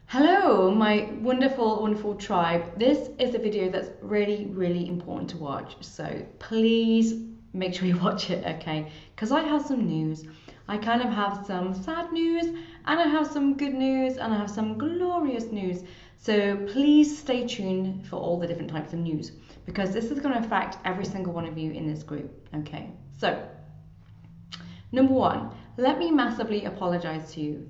Hello, my wonderful, wonderful tribe. This is a video that's really, really important to watch. So please make sure you watch it, okay? Because I have some news. I kind of have some sad news, and I have some good news, and I have some glorious news. So please stay tuned for all the different types of news because this is going to affect every single one of you in this group, okay? So, number one, let me massively apologize to you.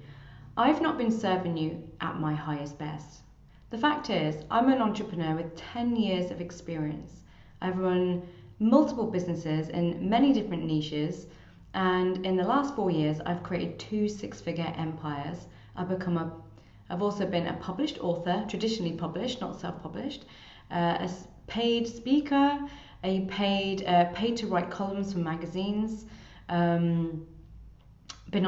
I've not been serving you at my highest best. The fact is, I'm an entrepreneur with 10 years of experience. I've run multiple businesses in many different niches, and in the last 4 years, I've created two six-figure empires. I've also been a published author, traditionally published, not self-published, a paid speaker, paid to write columns for magazines. Been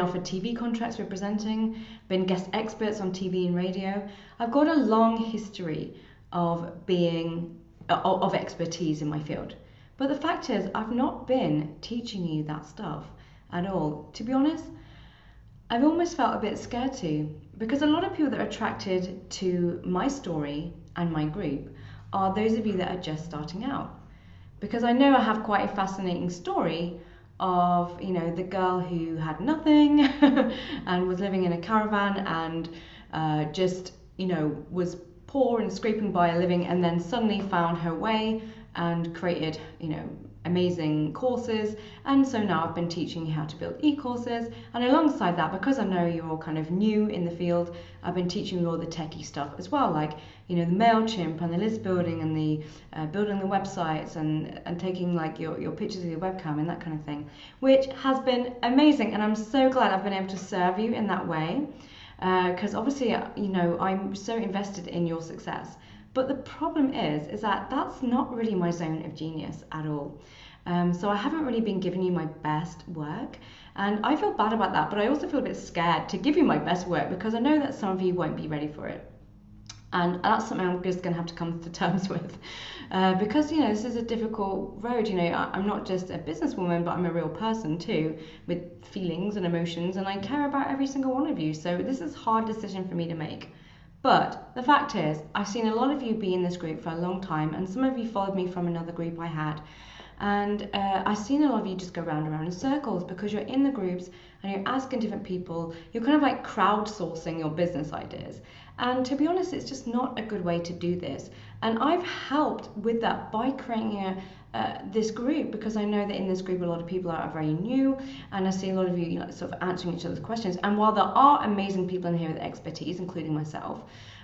offered TV contracts representing, been guest experts on TV and radio. I've got a long history of being of expertise in my field. But the fact is, I've not been teaching you that stuff at all. To be honest, I've almost felt a bit scared to, because a lot of people that are attracted to my story and my group are those of you that are just starting out. Because I know I have quite a fascinating story of, the girl who had nothing and was living in a caravan and just, was poor and scraping by a living, and then suddenly found her way and created, amazing courses. And so now I've been teaching you how to build e-courses, and alongside that, because I know you're all kind of new in the field, I've been teaching you all the techie stuff as well, like the MailChimp and the list building and the building the websites and taking like your pictures of your webcam and that kind of thing, which has been amazing. And I'm so glad I've been able to serve you in that way, because obviously I'm so invested in your success. But the problem is that that's not really my zone of genius at all. So I haven't really been giving you my best work, and I feel bad about that, but I also feel a bit scared to give you my best work because I know that some of you won't be ready for it. And that's something I'm just going to have to come to terms with, because this is a difficult road. I'm not just a businesswoman, but I'm a real person too, with feelings and emotions, and I care about every single one of you. So this is a hard decision for me to make. But the fact is, I've seen a lot of you be in this group for a long time, and some of you followed me from another group I had. And I've seen a lot of you just go round and round in circles because you're in the groups and you're asking different people. You're kind of like crowdsourcing your business ideas. And to be honest, it's just not a good way to do this. And I've helped with that by creating this group, because I know that in this group a lot of people are very new, and I see a lot of you sort of answering each other's questions. And while there are amazing people in here with expertise, including myself,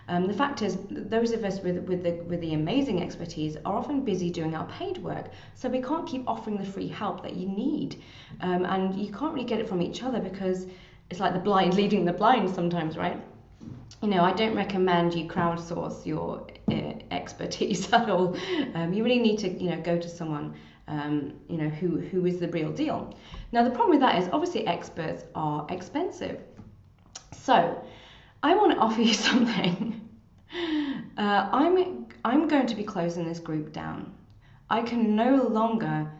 the fact is, those of us with the amazing expertise are often busy doing our paid work, so we can't keep offering the free help that you need, and you can't really get it from each other because it's like the blind leading the blind sometimes, right? I don't recommend you crowdsource your expertise at all. You really need to, go to someone, who is the real deal. Now, the problem with that is obviously experts are expensive. So, I want to offer you something. I'm going to be closing this group down. I can no longer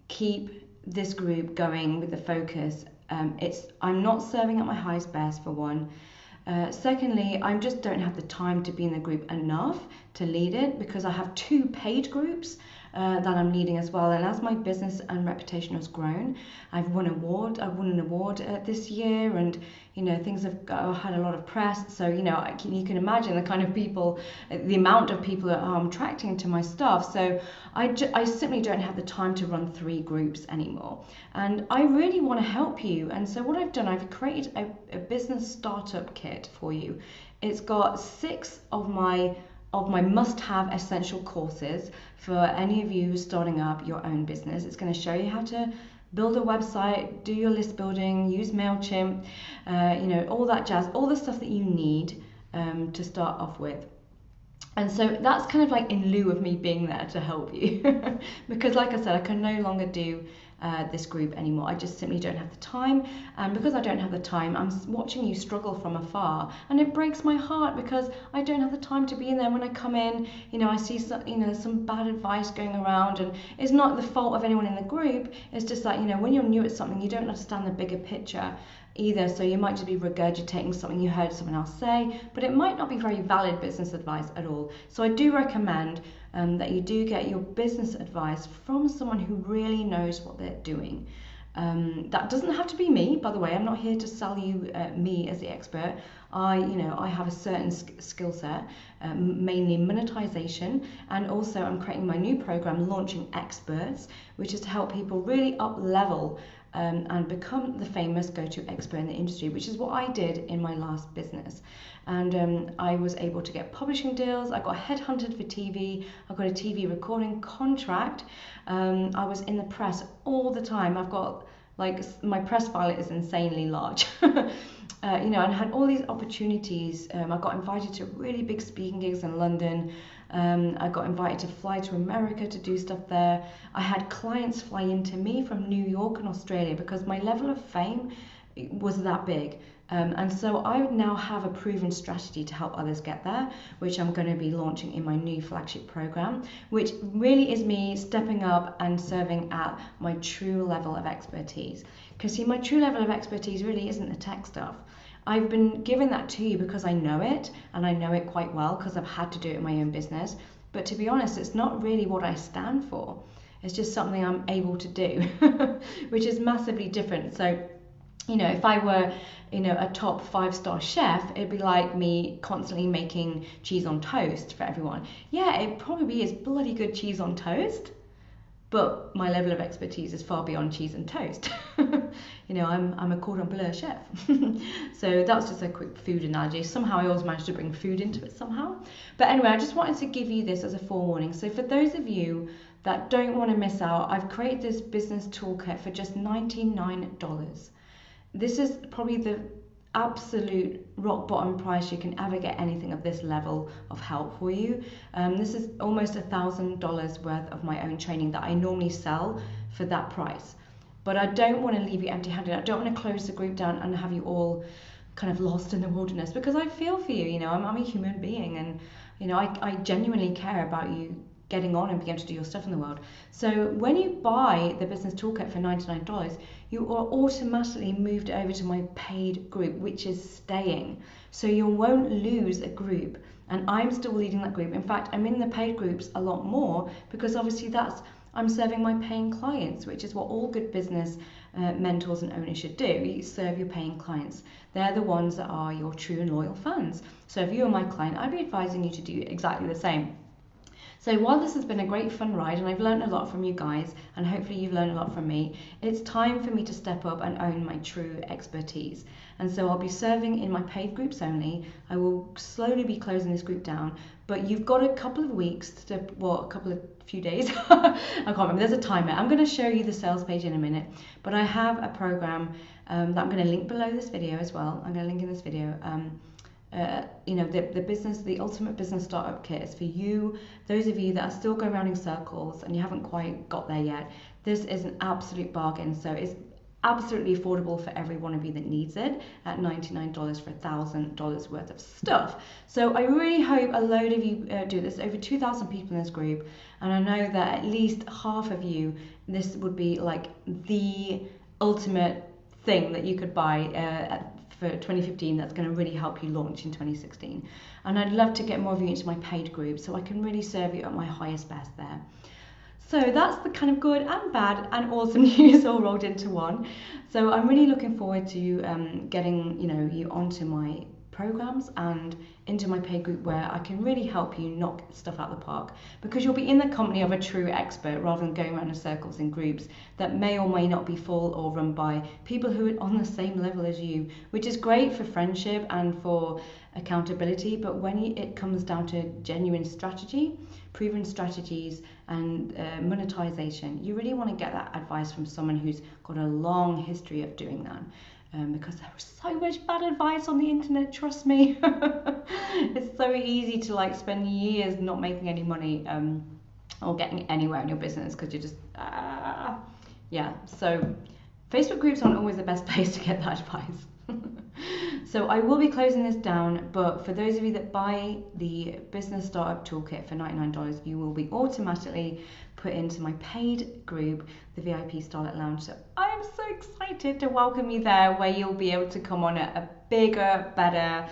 keep this group going with the focus. I'm not serving at my highest best, for one. Secondly, I just don't have the time to be in the group enough to lead it, because I have two paid groups that I'm leading as well. And as my business and reputation has grown, I won an award this year, and things have had a lot of press. So you can imagine the kind of people, the amount of people that I'm attracting to my stuff. So I simply don't have the time to run three groups anymore, and I really want to help you. And so what I've done, I've created a business startup kit for you. It's got 6 of my must-have essential courses for any of you starting up your own business. It's going to show you how to build a website, do your list building, use MailChimp, all that jazz, all the stuff that you need to start off with. And so that's kind of like in lieu of me being there to help you because like I said, I can no longer do this group anymore. I just simply don't have the time, and because I don't have the time, I'm watching you struggle from afar, and it breaks my heart because I don't have the time to be in there. When I come in, I see some bad advice going around, and it's not the fault of anyone in the group. It's just that when you're new at something, you don't understand the bigger picture. either. So you might just be regurgitating something you heard someone else say, but it might not be very valid business advice at all. So I do recommend that you do get your business advice from someone who really knows what they're doing. That doesn't have to be me, by the way. I'm not here to sell you me as the expert. I have a certain skill set, mainly monetization, and also I'm creating my new program, Launching Experts, which is to help people really up level and become the famous go-to expert in the industry, which is what I did in my last business. And I was able to get publishing deals. I got headhunted for TV. I got a TV recording contract. I was in the press all the time. I've got my press file is insanely large. And had all these opportunities. I got invited to really big speaking gigs in London. I got invited to fly to America to do stuff there. I had clients fly into me from New York and Australia because my level of fame was that big. And so I now have a proven strategy to help others get there, which I'm going to be launching in my new flagship program, which really is me stepping up and serving at my true level of expertise. Because see, my true level of expertise really isn't the tech stuff. I've been giving that to you because I know it, and I know it quite well because I've had to do it in my own business. But to be honest, it's not really what I stand for. It's just something I'm able to do, which is massively different. So, if I were, a top 5-star chef, it'd be like me constantly making cheese on toast for everyone. Yeah, it probably is bloody good cheese on toast, but my level of expertise is far beyond cheese and toast. I'm a cordon bleu chef. So that's just a quick food analogy. Somehow I always managed to bring food into it somehow. But anyway, I just wanted to give you this as a forewarning. So for those of you that don't want to miss out, I've created this business toolkit for just $99. This is probably the absolute rock bottom price you can ever get anything of this level of help for you. This is almost $1,000 worth of my own training that I normally sell for that price. But I don't want to leave you empty-handed. I don't want to close the group down and have you all kind of lost in the wilderness, because I feel for you. I'm a human being, and I genuinely care about you getting on and being able to do your stuff in the world. So when you buy the business toolkit for $99, you are automatically moved over to my paid group, which is staying. So you won't lose a group, and I'm still leading that group. In fact, I'm in the paid groups a lot more because obviously I'm serving my paying clients, which is what all good business mentors and owners should do. You serve your paying clients. They're the ones that are your true and loyal fans. So if you are my client, I'd be advising you to do exactly the same. So while this has been a great fun ride, and I've learned a lot from you guys, and hopefully you've learned a lot from me, it's time for me to step up and own my true expertise. And so I'll be serving in my paid groups only. I will slowly be closing this group down, but you've got a couple of weeks few days. I can't remember, there's a timer. I'm going to show you the sales page in a minute, but I have a program that I'm going to link below this video as well. I'm going to link in this video. The ultimate business startup kit is for you, those of you that are still going around in circles and you haven't quite got there yet. This is an absolute bargain. So it's absolutely affordable for every one of you that needs it at $99 for $1,000 worth of stuff. So I really hope a load of you do this. Over 2,000 people in this group, and I know that at least half of you, this would be like the ultimate thing that you could buy for 2015 that's going to really help you launch in 2016. And I'd love to get more of you into my paid group so I can really serve you at my highest best there. So that's the kind of good and bad and awesome news all rolled into one. So I'm really looking forward to getting you onto my programs and into my paid group, where I can really help you knock stuff out of the park, because you'll be in the company of a true expert rather than going around in circles in groups that may or may not be full or run by people who are on the same level as you, which is great for friendship and for accountability. But when it comes down to genuine strategy, proven strategies, and monetization, you really want to get that advice from someone who's got a long history of doing that. Because there was so much bad advice on the internet, trust me. It's so easy to spend years not making any money or getting anywhere in your business because you're just so Facebook groups aren't always the best place to get that advice. So I will be closing this down, but for those of you that buy the Business Startup Toolkit for $99, you will be automatically put into my paid group, the VIP Starlet Lounge. So I'm so excited to welcome you there, where you'll be able to come on a bigger, better,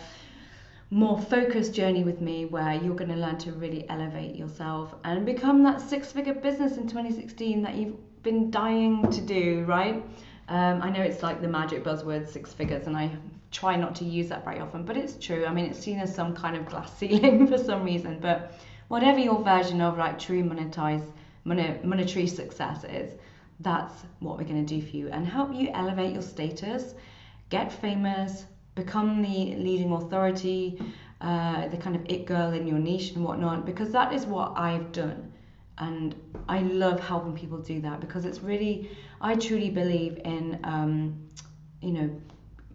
more focused journey with me, where you're going to learn to really elevate yourself and become that six-figure business in 2016 that you've been dying to do, right? I know it's like the magic buzzword, six figures, and I try not to use that very often, but it's true. I mean, it's seen as some kind of glass ceiling for some reason, but whatever your version of like true monetary success is, that's what we're going to do for you and help you elevate your status, get famous, become the leading authority, the kind of it girl in your niche and whatnot, because that is what I've done. And I love helping people do that, because it's really, I truly believe in,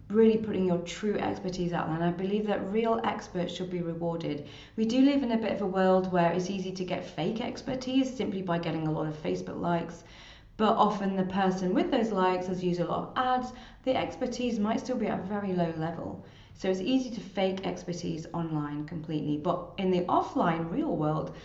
really putting your true expertise out there. And I believe that real experts should be rewarded. We do live in a bit of a world where it's easy to get fake expertise simply by getting a lot of Facebook likes. But often the person with those likes has used a lot of ads. The expertise might still be at a very low level. So it's easy to fake expertise online completely. But in the offline real world,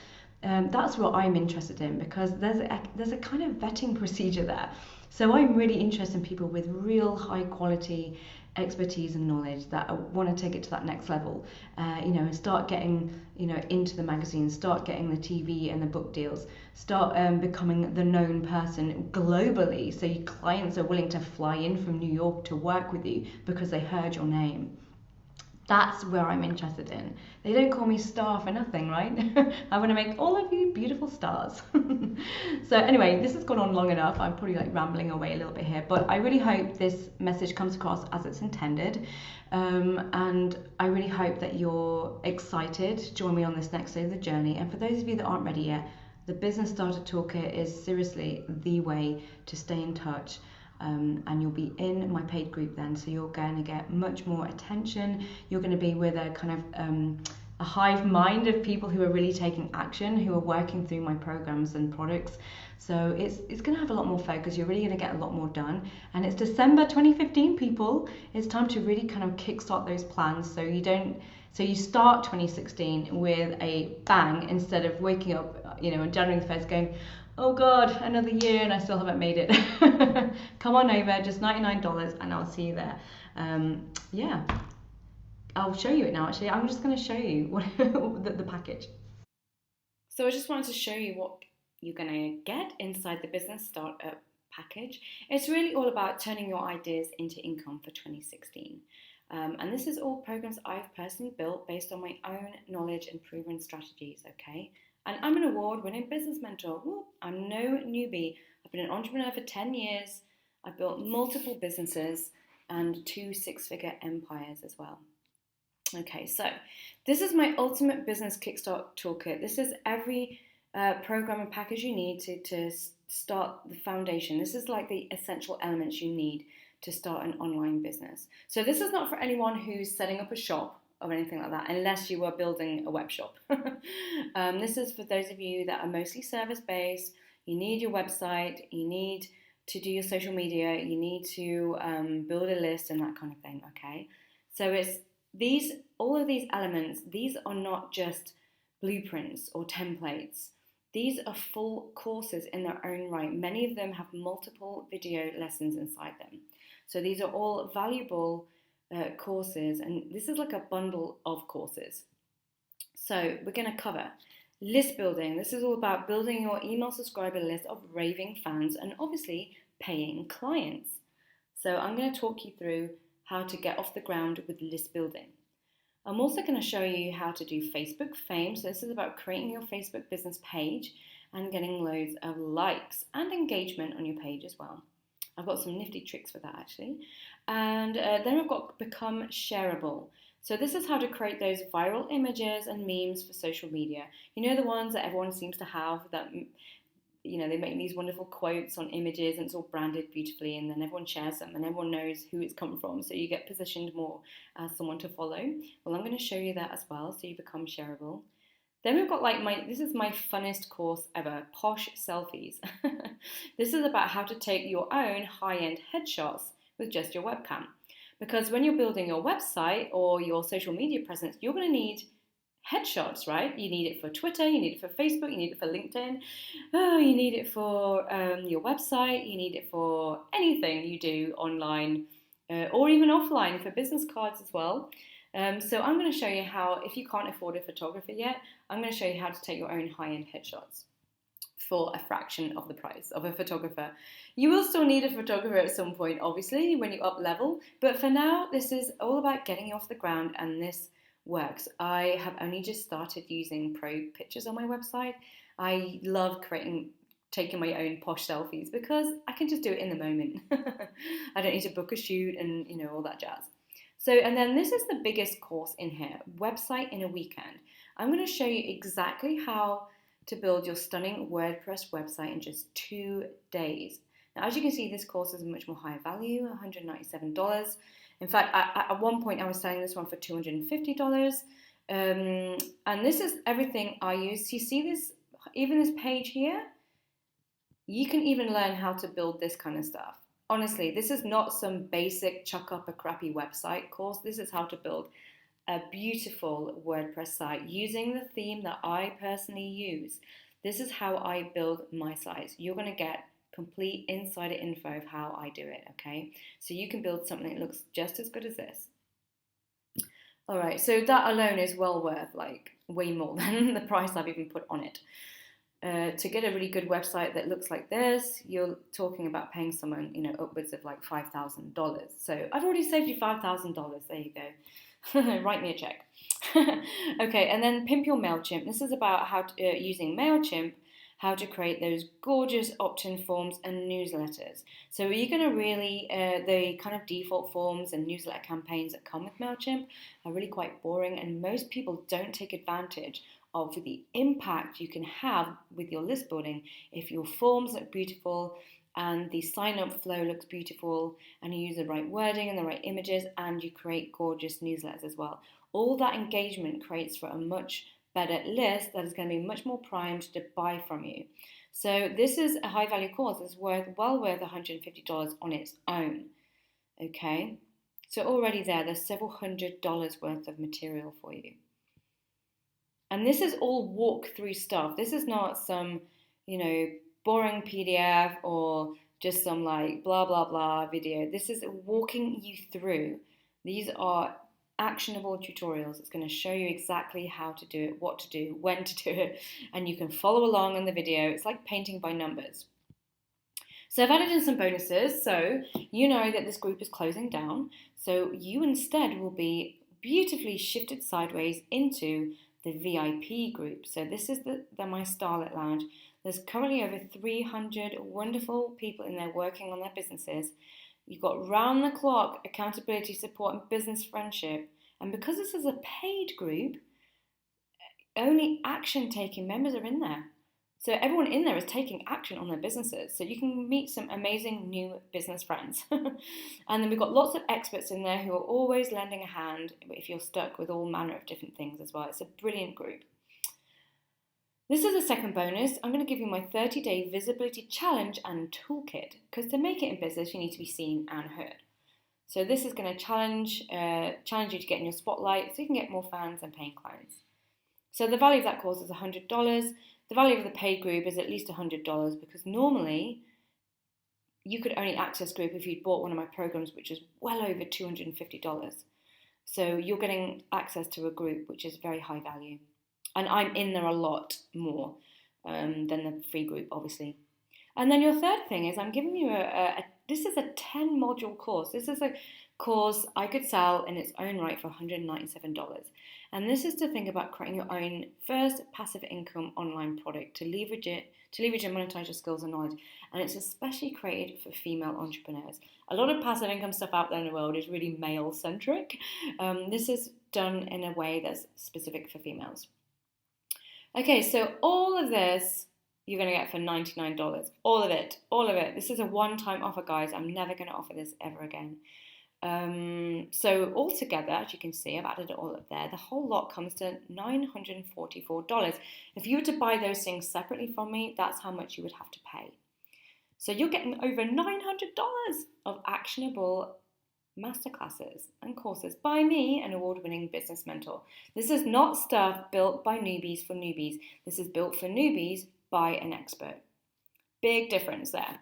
that's what I'm interested in, because there's a kind of vetting procedure there. So I'm really interested in people with real high quality expertise and knowledge that want to take it to that next level, and start getting, into the magazines, start getting the TV and the book deals, start becoming the known person globally. So your clients are willing to fly in from New York to work with you because they heard your name. That's where I'm interested in. They don't call me star for nothing, right? I want to make all of you beautiful stars. So anyway, this has gone on long enough. I'm probably like rambling away a little bit here, but I really hope this message comes across as it's intended. And I really hope that you're excited to join me on this next day of the journey. And for those of you that aren't ready yet, the Business Starter Toolkit is seriously the way to stay in touch. And you'll be in my paid group then, so you're going to get much more attention. You're going to be with a kind of a hive mind of people who are really taking action, who are working through my programs and products. So it's going to have a lot more focus. You're really going to get a lot more done. And it's December 2015, people. It's time to really kind of kickstart those plans, so you start 2016 with a bang, instead of waking up, on January the 1st going, oh God, another year and I still haven't made it. Come on over, just $99, and I'll see you there. I'll show you it now, actually. I'm just going to show you the package. So I just wanted to show you what you're going to get inside the Business Startup package. It's really all about turning your ideas into income for 2016. And this is all programs I've personally built based on my own knowledge and proven strategies, okay? And I'm an award-winning business mentor. Woo, I'm no newbie. I've been an entrepreneur for 10 years. I've built multiple businesses and 2 six-figure empires as well. Okay, so this is my ultimate business kickstart toolkit. This is every program and package you need to start the foundation. This is like the essential elements you need to start an online business. So this is not for anyone who's setting up a shop or anything like that, unless you are building a web shop. This is for those of you that are mostly service-based. You need your website, you need to do your social media, you need to build a list and that kind of thing, okay? So it's all of these elements, these are not just blueprints or templates. These are full courses in their own right. Many of them have multiple video lessons inside them. So these are all valuable courses, and this is like a bundle of courses. So we're going to cover list building. This is all about building your email subscriber list of raving fans and obviously paying clients. So I'm going to talk you through how to get off the ground with list building. I'm also going to show you how to do Facebook fame. So this is about creating your Facebook business page and getting loads of likes and engagement on your page as well. I've got some nifty tricks for that actually. And then I've got become shareable. So this is how to create those viral images and memes for social media. You know, the ones that everyone seems to have that, they make these wonderful quotes on images and it's all branded beautifully and then everyone shares them and everyone knows who it's come from. So you get positioned more as someone to follow. Well, I'm going to show you that as well so you become shareable. Then we've got this is my funnest course ever, Posh Selfies. This is about how to take your own high-end headshots with just your webcam. Because when you're building your website or your social media presence, you're going to need headshots, right? You need it for Twitter, you need it for Facebook, you need it for LinkedIn, you need it for your website, you need it for anything you do online or even offline for business cards as well. So I'm going to show you how, if you can't afford a photographer yet, I'm going to show you how to take your own high-end headshots for a fraction of the price of a photographer. You will still need a photographer at some point, obviously, when you up level, but for now, this is all about getting you off the ground, and this works. I have only just started using pro pictures on my website. I love taking my own posh selfies because I can just do it in the moment. I don't need to book a shoot and all that jazz. So, and then this is the biggest course in here, Website in a Weekend. I'm going to show you exactly how to build your stunning WordPress website in just 2 days. Now, as you can see, this course is much more higher value, $197. In fact, at one point I was selling this one for $250. And this is everything I use. You see this, even this page here? You can even learn how to build this kind of stuff. Honestly, this is not some basic chuck up a crappy website course. This is how to build a beautiful WordPress site using the theme that I personally use. This is how I build my sites. You're going to get complete insider info of how I do it, okay? So you can build something that looks just as good as this. All right, so that alone is well worth like way more than the price I've even put on it. To get a really good website that looks like this, you're talking about paying someone, upwards of like $5,000. So I've already saved you $5,000. There you go. Write me a check. Okay, and then Pimp Your MailChimp. This is about how to, using MailChimp, how to create those gorgeous opt-in forms and newsletters. So you're going to really, the kind of default forms and newsletter campaigns that come with MailChimp are really quite boring, and most people don't take advantage of the impact you can have with your list building if your forms look beautiful and the sign-up flow looks beautiful and you use the right wording and the right images and you create gorgeous newsletters as well. All that engagement creates for a much better list that is going to be much more primed to buy from you. So this is a high value course. It's well worth $150 on its own. Okay, so already there's several $100s worth of material for you. And this is all walkthrough stuff. This is not some, boring PDF or just some like blah, blah, blah video. This is walking you through. These are actionable tutorials. It's going to show you exactly how to do it, what to do, when to do it, and you can follow along in the video. It's like painting by numbers. So I've added in some bonuses. So you know that this group is closing down. So you instead will be beautifully shifted sideways into the VIP group. So this is the My Starlet Lounge. There's currently over 300 wonderful people in there working on their businesses. You've got round-the-clock accountability, support, and business friendship. And because this is a paid group, only action-taking members are in there. So everyone in there is taking action on their businesses. So you can meet some amazing new business friends. And then we've got lots of experts in there who are always lending a hand if you're stuck with all manner of different things as well. It's a brilliant group. This is a second bonus. I'm going to give you my 30-day visibility challenge and toolkit, because to make it in business, you need to be seen and heard. So this is going to challenge you to get in your spotlight so you can get more fans and paying clients. So the value of that course is $100. The value of the paid group is at least $100, because normally you could only access group if you'd bought one of my programs, which is well over $250. So you're getting access to a group which is very high value. And I'm in there a lot more than the free group, obviously. And then your third thing is I'm giving you this is a 10-module course. This is a course I could sell in its own right for $197. And this is to think about creating your own first passive income online product to leverage and monetize your skills and knowledge. And it's especially created for female entrepreneurs. A lot of passive income stuff out there in the world is really male-centric. This is done in a way that's specific for females. Okay, so all of this you're going to get for $99. All of it. This is a one-time offer, guys. I'm never going to offer this ever again. So altogether, as you can see, I've added it all up there. The whole lot comes to $944. If you were to buy those things separately from me, that's how much you would have to pay. So you're getting over $900 of actionable masterclasses and courses by me, an award-winning business mentor. This is not stuff built by newbies for newbies. This is built for newbies by an expert. Big difference there.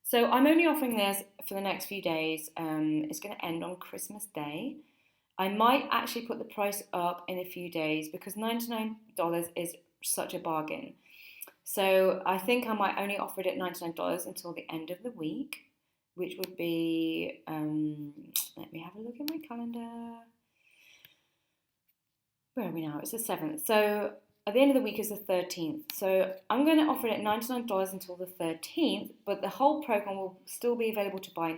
So I'm only offering this for the next few days. It's going to end on Christmas Day. I might actually put the price up in a few days because $99 is such a bargain. So I think I might only offer it at $99 until the end of the week, which would be, let me have a look at my calendar. Where are we now? It's the 7th. So at the end of the week is the 13th. So I'm going to offer it at $99 until the 13th, but the whole program will still be available to buy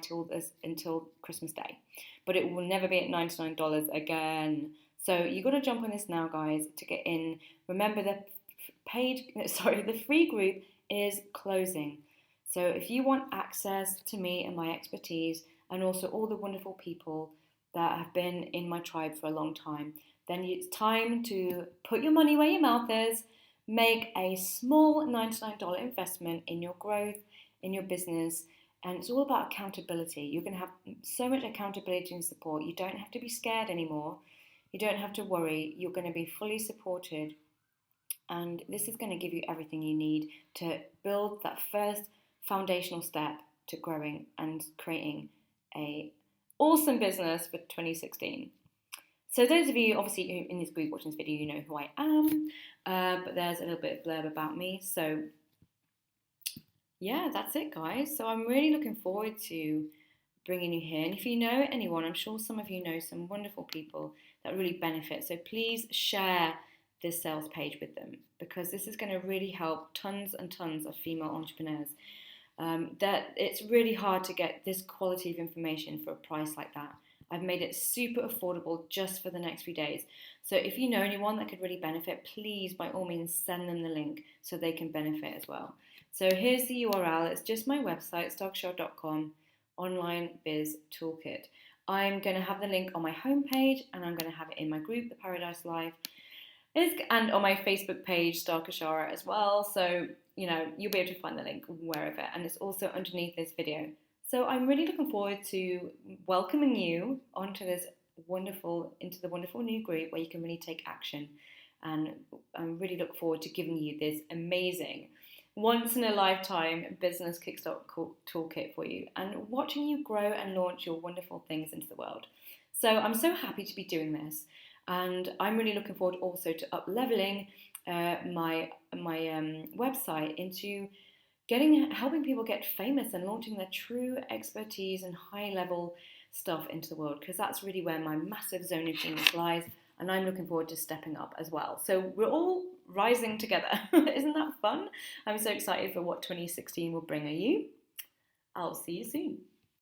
until Christmas Day. But it will never be at $99 again. So you've got to jump on this now, guys, to get in. Remember, the free group is closing. So if you want access to me and my expertise, and also all the wonderful people that have been in my tribe for a long time, then it's time to put your money where your mouth is, make a small $99 investment in your growth, in your business, and it's all about accountability. You're going to have so much accountability and support. You don't have to be scared anymore. You don't have to worry. You're going to be fully supported, and this is going to give you everything you need to build that first foundational step to growing and creating a awesome business for 2016. So those of you, obviously, in this group watching this video, you know who I am, but there's a little bit of blurb about me. So yeah, that's it, guys. So I'm really looking forward to bringing you here. And if you know anyone, I'm sure some of you know some wonderful people that really benefit. So please share this sales page with them, because this is going to really help tons and tons of female entrepreneurs. That it's really hard to get this quality of information for a price like that. I've made it super affordable just for the next few days. So if you know anyone that could really benefit, please, by all means, send them the link so they can benefit as well. So here's the URL. It's just my website, starkashara.com, online biz toolkit. I'm going to have the link on my homepage, and I'm going to have it in my group, the Paradise Life, and on my Facebook page, Stark Ashara, as well. So, you know, you'll be able to find the link wherever. And it's also underneath this video. So I'm really looking forward to welcoming you into the wonderful new group where you can really take action. And I really look forward to giving you this amazing, once-in-a-lifetime business kickstart toolkit for you, and watching you grow and launch your wonderful things into the world. So I'm so happy to be doing this. And I'm really looking forward also to up-leveling my website into helping people get famous and launching their true expertise and high-level stuff into the world, because that's really where my massive zone of genius lies, and I'm looking forward to stepping up as well. So we're all rising together. Isn't that fun? I'm so excited for what 2016 will bring. Are you? I'll see you soon.